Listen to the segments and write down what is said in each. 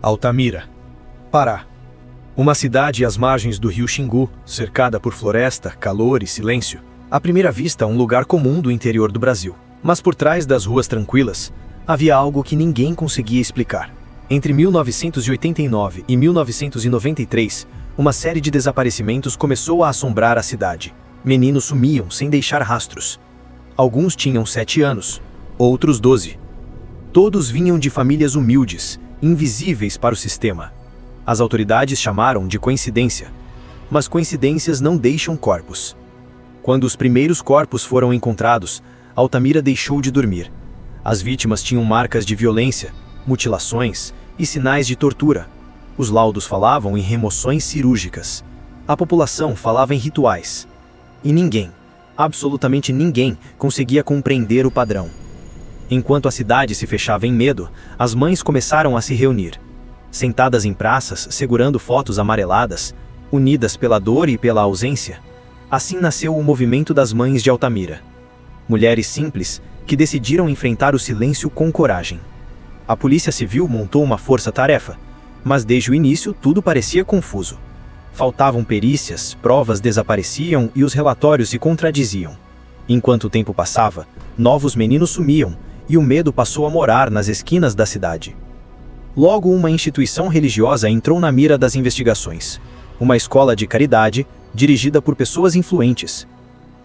Altamira, Pará. Uma cidade às margens do rio Xingu, cercada por floresta, calor e silêncio. À primeira vista, um lugar comum do interior do Brasil. Mas por trás das ruas tranquilas, havia algo que ninguém conseguia explicar. Entre 1989 e 1993, uma série de desaparecimentos começou a assombrar a cidade. Meninos sumiam sem deixar rastros. Alguns tinham 7 anos, outros 12. Todos vinham de famílias humildes, invisíveis para o sistema. As autoridades chamaram de coincidência, mas coincidências não deixam corpos. Quando os primeiros corpos foram encontrados, Altamira deixou de dormir. As vítimas tinham marcas de violência, mutilações e sinais de tortura. Os laudos falavam em remoções cirúrgicas. A população falava em rituais. E ninguém, absolutamente ninguém, conseguia compreender o padrão. Enquanto a cidade se fechava em medo, as mães começaram a se reunir. Sentadas em praças, segurando fotos amareladas, unidas pela dor e pela ausência, assim nasceu o movimento das Mães de Altamira. Mulheres simples que decidiram enfrentar o silêncio com coragem. A Polícia Civil montou uma força-tarefa, mas desde o início tudo parecia confuso. Faltavam perícias, provas desapareciam e os relatórios se contradiziam. Enquanto o tempo passava, novos meninos sumiam e o medo passou a morar nas esquinas da cidade. Logo, uma instituição religiosa entrou na mira das investigações. Uma escola de caridade, dirigida por pessoas influentes.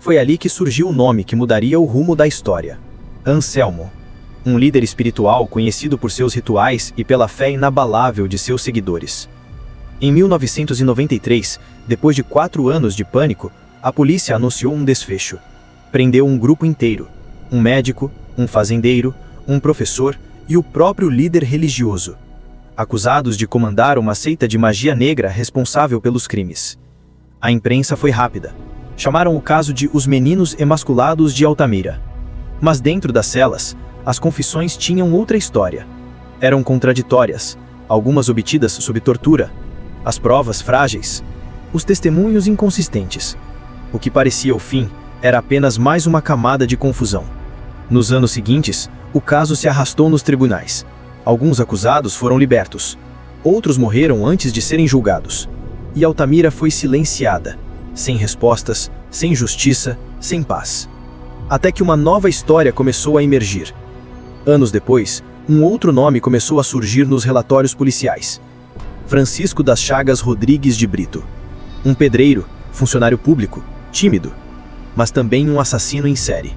Foi ali que surgiu o nome que mudaria o rumo da história. Anselmo. Um líder espiritual conhecido por seus rituais e pela fé inabalável de seus seguidores. Em 1993, depois de 4 anos de pânico, a polícia anunciou um desfecho. Prendeu um grupo inteiro. Um médico, um fazendeiro, um professor e o próprio líder religioso, acusados de comandar uma seita de magia negra responsável pelos crimes. A imprensa foi rápida. Chamaram o caso de Os Meninos Emasculados de Altamira. Mas dentro das celas, as confissões tinham outra história. Eram contraditórias, algumas obtidas sob tortura, as provas frágeis, os testemunhos inconsistentes. O que parecia o fim era apenas mais uma camada de confusão. Nos anos seguintes, o caso se arrastou nos tribunais. Alguns acusados foram libertos. Outros morreram antes de serem julgados. E Altamira foi silenciada, sem respostas, sem justiça, sem paz. Até que uma nova história começou a emergir. Anos depois, um outro nome começou a surgir nos relatórios policiais. Francisco das Chagas Rodrigues de Brito. Um pedreiro, funcionário público, tímido, mas também um assassino em série.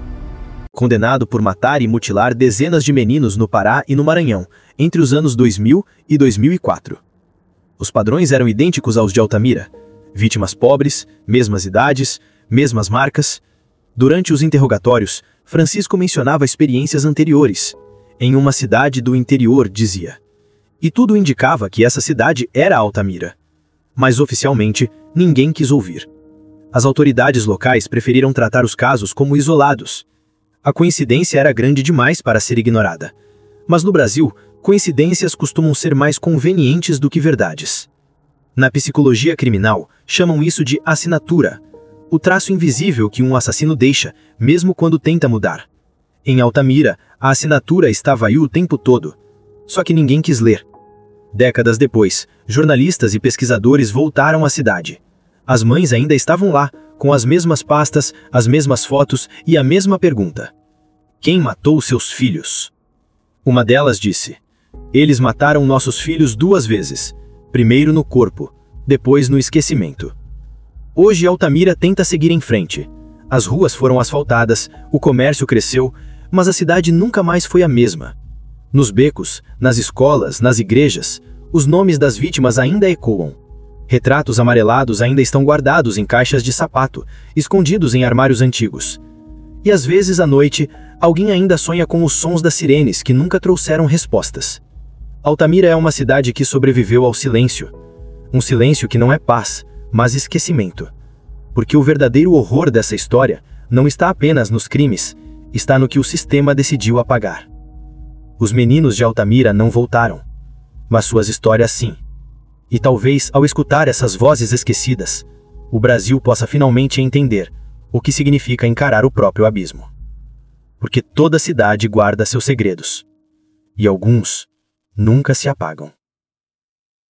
Condenado por matar e mutilar dezenas de meninos no Pará e no Maranhão, entre os anos 2000 e 2004. Os padrões eram idênticos aos de Altamira. Vítimas pobres, mesmas idades, mesmas marcas. Durante os interrogatórios, Francisco mencionava experiências anteriores. Em uma cidade do interior, dizia. E tudo indicava que essa cidade era Altamira. Mas oficialmente, ninguém quis ouvir. As autoridades locais preferiram tratar os casos como isolados. A coincidência era grande demais para ser ignorada. Mas no Brasil, coincidências costumam ser mais convenientes do que verdades. Na psicologia criminal, chamam isso de assinatura, o traço invisível que um assassino deixa, mesmo quando tenta mudar. Em Altamira, a assinatura estava aí o tempo todo. Só que ninguém quis ler. Décadas depois, jornalistas e pesquisadores voltaram à cidade. As mães ainda estavam lá, com as mesmas pastas, as mesmas fotos e a mesma pergunta. Quem matou seus filhos? Uma delas disse: eles mataram nossos filhos 2 vezes. Primeiro no corpo, depois no esquecimento. Hoje Altamira tenta seguir em frente. As ruas foram asfaltadas, o comércio cresceu, mas a cidade nunca mais foi a mesma. Nos becos, nas escolas, nas igrejas, os nomes das vítimas ainda ecoam. Retratos amarelados ainda estão guardados em caixas de sapato, escondidos em armários antigos. E às vezes à noite, alguém ainda sonha com os sons das sirenes que nunca trouxeram respostas. Altamira é uma cidade que sobreviveu ao silêncio. Um silêncio que não é paz, mas esquecimento. Porque o verdadeiro horror dessa história não está apenas nos crimes, está no que o sistema decidiu apagar. Os meninos de Altamira não voltaram, mas suas histórias sim. E talvez, ao escutar essas vozes esquecidas, o Brasil possa finalmente entender o que significa encarar o próprio abismo. Porque toda cidade guarda seus segredos. E alguns nunca se apagam.